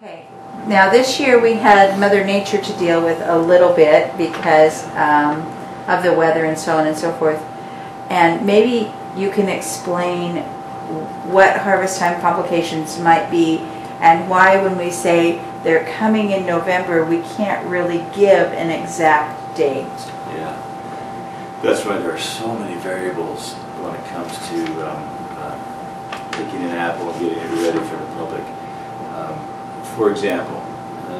Okay, now this year we had Mother Nature to deal with a little bit because of the weather and so on and so forth. And maybe you can explain what harvest time complications might be and why when we say they're coming in November we can't really give an exact date. Yeah, that's right. There are so many variables when it comes to picking an apple and getting it ready for the public. For example,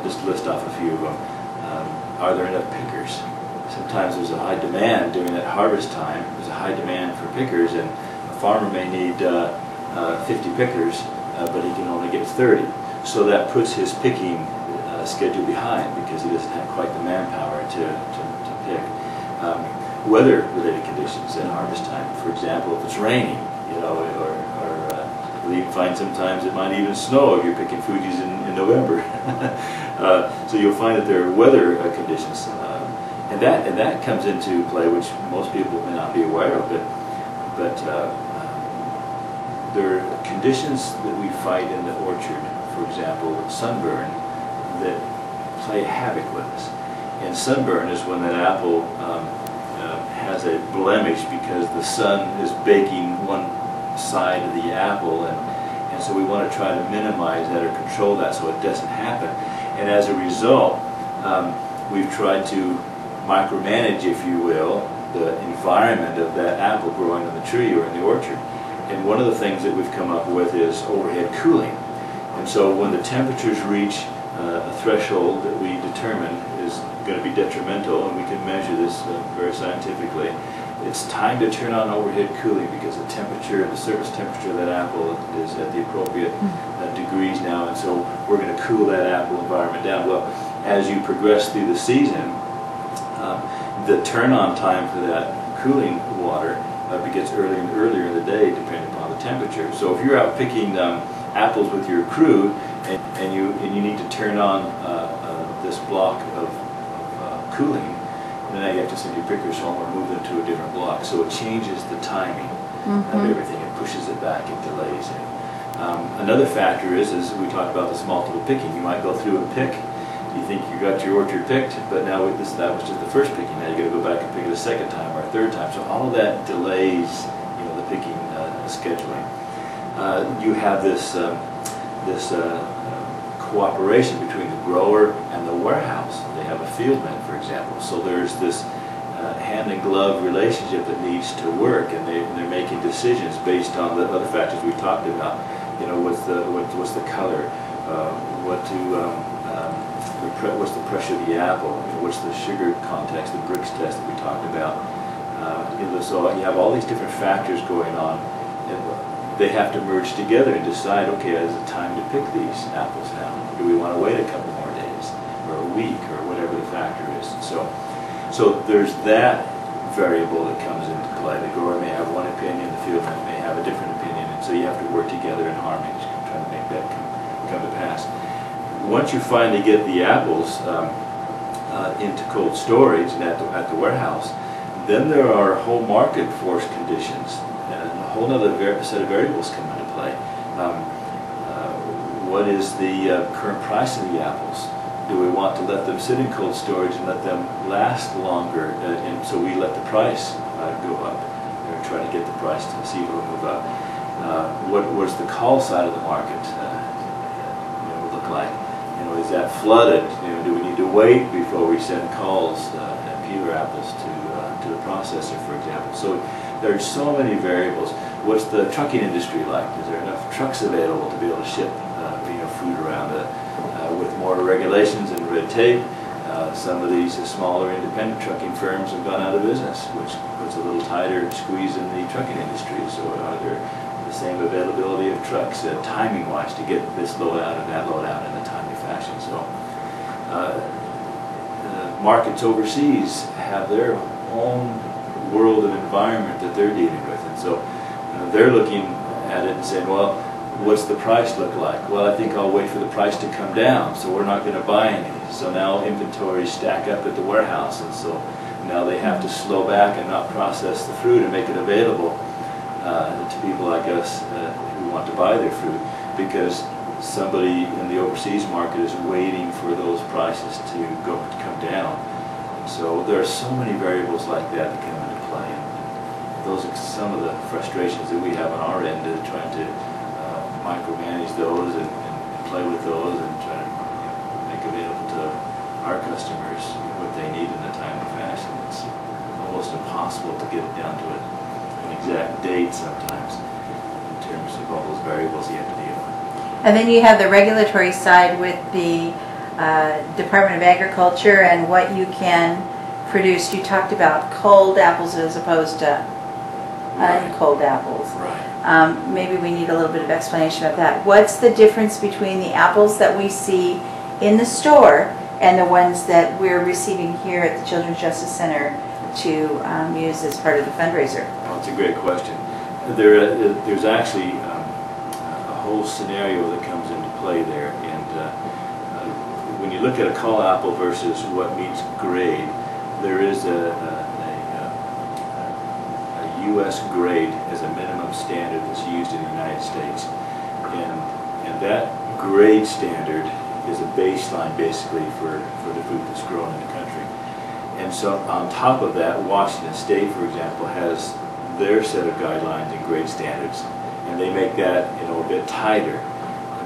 just list off a few of them. Are there enough pickers? Sometimes there's a high demand during that harvest time. There's a high demand for pickers, and a farmer may need 50 pickers, but he can only get 30. So that puts his picking schedule behind because he doesn't have quite the manpower to pick. Weather-related conditions at harvest time. For example, if it's raining, you know, or you can find sometimes it might even snow if you're picking Fuji's in November. So you'll find that there are weather conditions, and that comes into play, which most people may not be aware of. But there are conditions that we fight in the orchard. For example, sunburn, that play havoc with us. And sunburn is when that apple has a blemish because the sun is baking one side of the apple, and so we want to try to minimize that or control that so it doesn't happen. And as a result, we've tried to micromanage, if you will, the environment of that apple growing on the tree or in the orchard. And one of the things that we've come up with is overhead cooling. And so when the temperatures reach a threshold that we determine is going to be detrimental, and we can measure this very scientifically, it's time to turn on overhead cooling because the temperature, the surface temperature of that apple is at the appropriate degrees now, and so we're going to cool that apple environment down. Well, as you progress through the season, the turn-on time for that cooling water gets earlier and earlier in the day depending upon the temperature. So if you're out picking apples with your crew and you need to turn on this block of cooling, and now you have to send your pickers home or move them to a different block. So it changes the timing of everything. It pushes it back, it delays it. Another factor is we talked about this multiple picking. You might go through and pick. You think you got your orchard picked, but now that was just the first picking. Now you got to go back and pick it a second time or a third time. So all of that delays, you know, the picking scheduling. You have this cooperation between the grower and the warehouse. They have a fieldman, for example. So there's this hand-in-glove relationship that needs to work, and they're making decisions based on the other factors we talked about. You know, what's the color? What's the pressure of the apple? You know, what's the sugar context, the Brix test that we talked about? So you have all these different factors going on, and they have to merge together and decide, okay, is it time to pick these apples now? Do we want to wait a couple more days, or a week, or whatever the factor is? So there's that variable that comes into play. The grower may have one opinion, the fieldman may have a different opinion, and so you have to work together in harmony to try to make that come to pass. Once you finally get the apples into cold storage and at the warehouse, then there are whole market force conditions, and a whole other set of variables come into play. What is the current price of the apples? Do we want to let them sit in cold storage and let them last longer, and so we let the price go up, or try to get the price to see if it will move up? What's the call side of the market look like? You know, is that flooded? You know, do we need to wait before we send calls and peeler apples to the processor, for example? So there are so many variables. What's the trucking industry like? Is there enough trucks available to be able to ship food around? With more regulations and red tape, some of these smaller independent trucking firms have gone out of business, which puts a little tighter squeeze in the trucking industry. So are there the same availability of trucks timing-wise to get this load out and that load out in a timely fashion? So markets overseas have their own world and environment that they're dealing with, and so they're looking at it and saying, well, what's the price look like? Well, I think I'll wait for the price to come down, so we're not going to buy any. So now inventories stack up at the warehouse, and so now they have to slow back and not process the fruit and make it available to people like us who want to buy their fruit, because somebody in the overseas market is waiting for those prices to come down. So there are so many variables like that that come into play, and those are some of the frustrations that we have on our end, trying to micromanage those and play with those and try to make available to our customers what they need in a timely fashion. It's almost impossible to get it down to an exact date sometimes in terms of all those variables you have to deal with. And then you have the regulatory side with the Department of Agriculture and what you can produce. You talked about culled apples as opposed to unculled apples. Right. Maybe we need a little bit of explanation of that. What's the difference between the apples that we see in the store and the ones that we're receiving here at the Children's Justice Center to use as part of the fundraiser? Well, it's a great question. There's actually a whole scenario that comes into play there, and when you look at a cull apple versus what meets grade, there is a U.S. grade as a minimum standard that's used in the United States, and that grade standard is a baseline basically for the food that's grown in the country. And so on top of that, Washington State, for example, has their set of guidelines and grade standards, and they make that a bit tighter.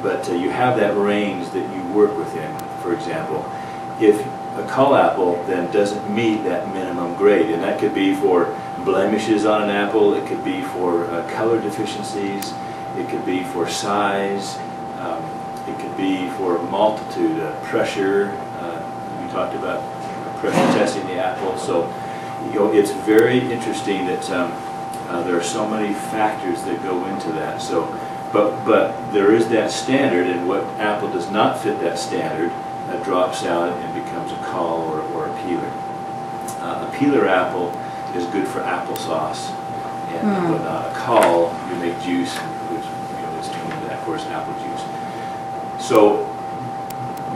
But you have that range that you work within. For example, if a cull apple then doesn't meet that minimum grade, and that could be for blemishes on an apple, it could be for color deficiencies, it could be for size, it could be for a multitude of pressure. We talked about pressure testing the apple. So it's very interesting that there are so many factors that go into that. So, but there is that standard, and what apple does not fit that standard drops out and becomes a cull or a peeler. A peeler apple is good for applesauce and whatnot. A cull, you make juice, which is turned into, of course, apple juice. So,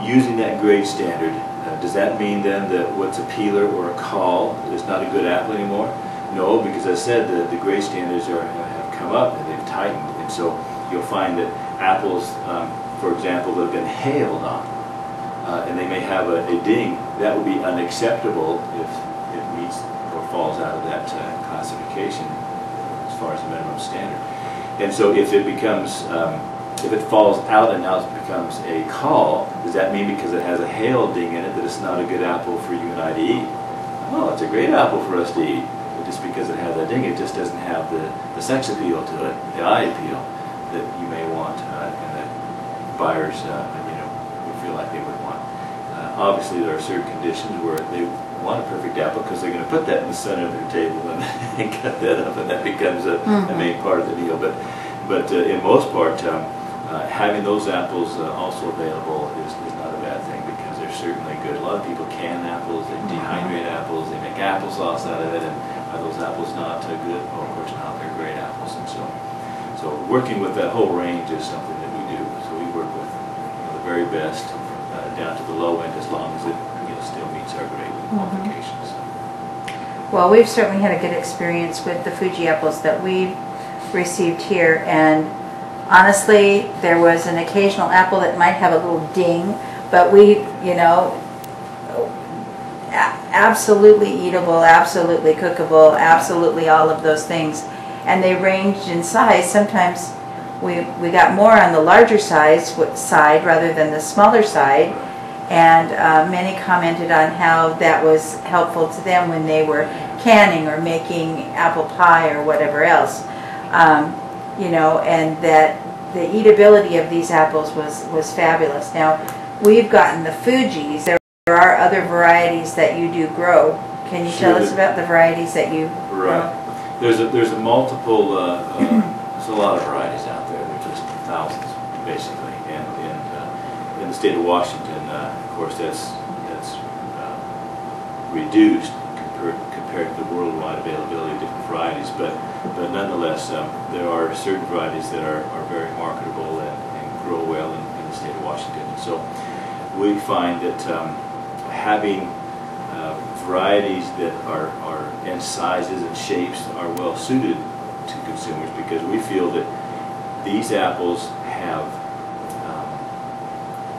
using that grade standard, does that mean then that what's a peeler or a cull is not a good apple anymore? No, because as I said, the grade standards have come up and they've tightened, and so you'll find that apples, for example, that have been hailed on, and they may have a ding, that would be unacceptable if it meets or falls out of that classification as far as the minimum standard. And so if it becomes, if it falls out and now it becomes a cull, does that mean because it has a hail ding in it that it's not a good apple for you and I to eat? Oh, it's a great apple for us to eat. But just because it has that ding, it just doesn't have the sex appeal to it, the eye appeal that you may want, and that buyers, would feel like they would want. Obviously, there are certain conditions where they want a perfect apple because they're going to put that in the center of their table and cut that up, and that becomes a main part of the deal. But in most part, having those apples also available is not a bad thing, because they're certainly good. A lot of people can apples, they dehydrate apples, they make applesauce out of it, and are those apples not good? Well, of course not. They're great apples, and so working with that whole range is something that we do. So we work with the very best down to the low end, as long as it still meets our grade qualifications. Well, we've certainly had a good experience with the Fuji apples that we've received here, and honestly, there was an occasional apple that might have a little ding, but we, absolutely eatable, absolutely cookable, absolutely all of those things. And they ranged in size. Sometimes we got more on the larger side rather than the smaller side, and many commented on how that was helpful to them when they were canning or making apple pie or whatever else. And that the eatability of these apples was fabulous. Now, we've gotten the Fujis. There are other varieties that you do grow. Can you tell us about the varieties that you grow? There's a multiple, there's a lot of varieties out there. There's just thousands, basically. And in the state of Washington, of course, that's reduced compared to the worldwide availability of different varieties. But nonetheless, there are certain varieties that are very marketable and grow well in the state of Washington. And so we find that having varieties that are in sizes and shapes are well suited to consumers, because we feel that these apples have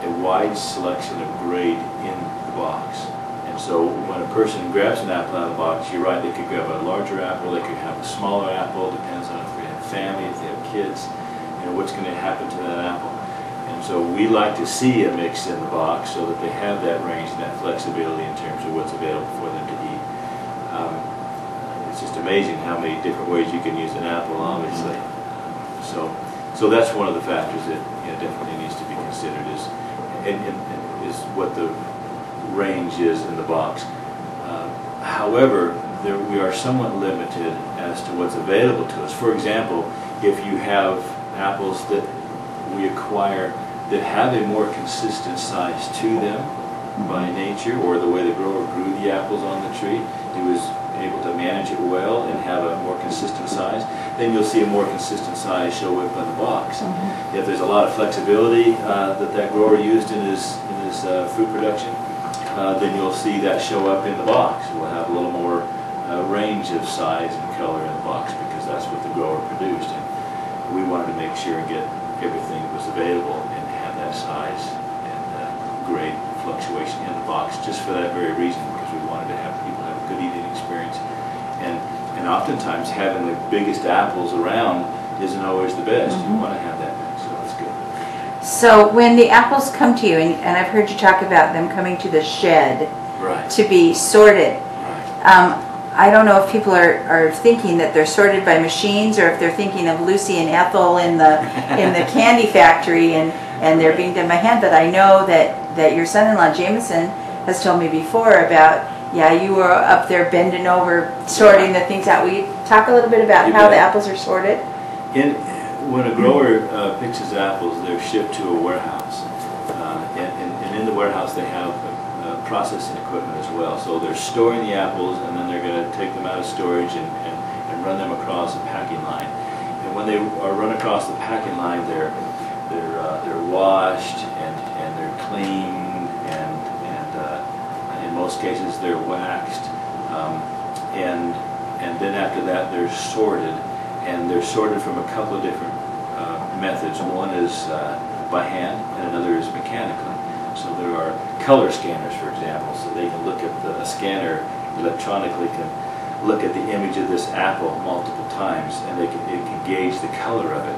a wide selection of grade in the box. And so when a person grabs an apple out of the box, you're right, they could grab a larger apple, they could have a smaller apple, depends on if they have family, if they have kids, what's going to happen to that apple. And so we like to see a mix in the box so that they have that range and that flexibility in terms of what's available for them to eat. It's just amazing how many different ways you can use an apple, obviously. So that's one of the factors that definitely needs to be considered is what the range is in the box. However, we are somewhat limited as to what's available to us. For example, if you have apples that we acquire that have a more consistent size to them by nature, or the way the grower grew the apples on the tree, he was able to manage it well and have a more consistent size, then you'll see a more consistent size show up in the box. If there's a lot of flexibility that grower used in his fruit production, then you'll see that show up in the box. We'll have a little more range of size and color in the box because that's what the grower produced. And we wanted to make sure and get everything that was available and have that size and grade fluctuation in the box just for that very reason, because we wanted to have people have a good eating experience. And oftentimes having the biggest apples around isn't always the best. You want to have that mix, so that's good. So when the apples come to you, and I've heard you talk about them coming to the shed to be sorted, I don't know if people are thinking that they're sorted by machines, or if they're thinking of Lucy and Ethel in the candy factory and they're being done by hand. But I know that your son-in-law Jameson has told me before about, you were up there bending over sorting the things out. Will you talk a little bit about how the apples are sorted? When a grower picks his apples, they're shipped to a warehouse, and in the warehouse they have processing equipment as well. So they're storing the apples, and then they're going to take them out of storage and run them across a packing line. And when they are run across the packing line, they're washed and they're cleaned, and in most cases they're waxed, and then after that they're sorted, and they're sorted from a couple of different methods. One is by hand, and another is mechanically. So there are color scanners, for example, so they can look at the scanner electronically, can look at the image of this apple multiple times, and it can gauge the color of it.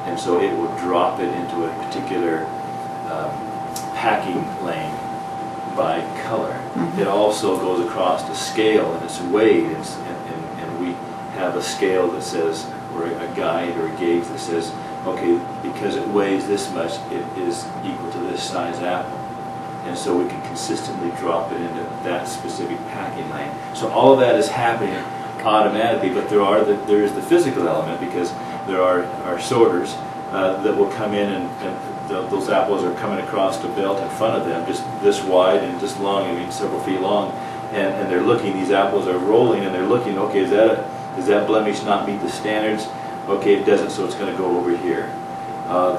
And so it will drop it into a particular packing lane by color. It also goes across the scale, and it's weighed, and we have a scale that says, or a guide or a gauge that says, okay, because it weighs this much, it is equal to this size apple. And so we can consistently drop it into that specific packing lane. So all of that is happening automatically, but there is the physical element, because there are sorters that will come in, and those apples are coming across the belt in front of them, just this wide and this long, several feet long, and they're looking, these apples are rolling, and they're looking, okay, does that blemish not meet the standards? Okay, it doesn't, so it's going to go over here.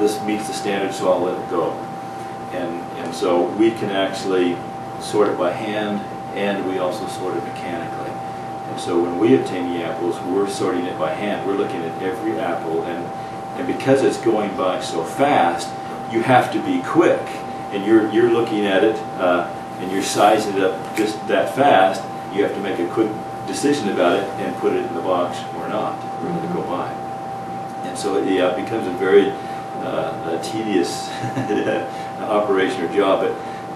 This meets the standard, so I'll let it go. And so we can actually sort it by hand, and we also sort it mechanically. And so when we obtain the apples, we're sorting it by hand. We're looking at every apple, and because it's going by so fast, you have to be quick. And you're looking at it, and you're sizing it up just that fast. You have to make a quick decision about it and put it in the box or not, or let it go by. And so it becomes a very tedious operation or job,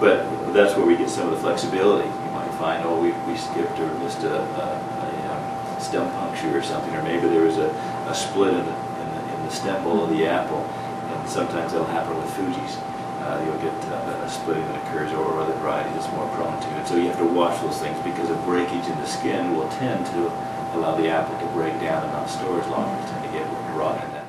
but that's where we get some of the flexibility. You might find, oh, we skipped or missed a stem puncture or something, or maybe there was a split in the stem bowl of the apple, and sometimes that'll happen with Fuji's. You'll get a splitting that occurs, or other varieties that's more prone to it. So you have to watch those things, because a breakage in the skin will tend to allow the apple to break down and not store as long, and tend to get rot in that.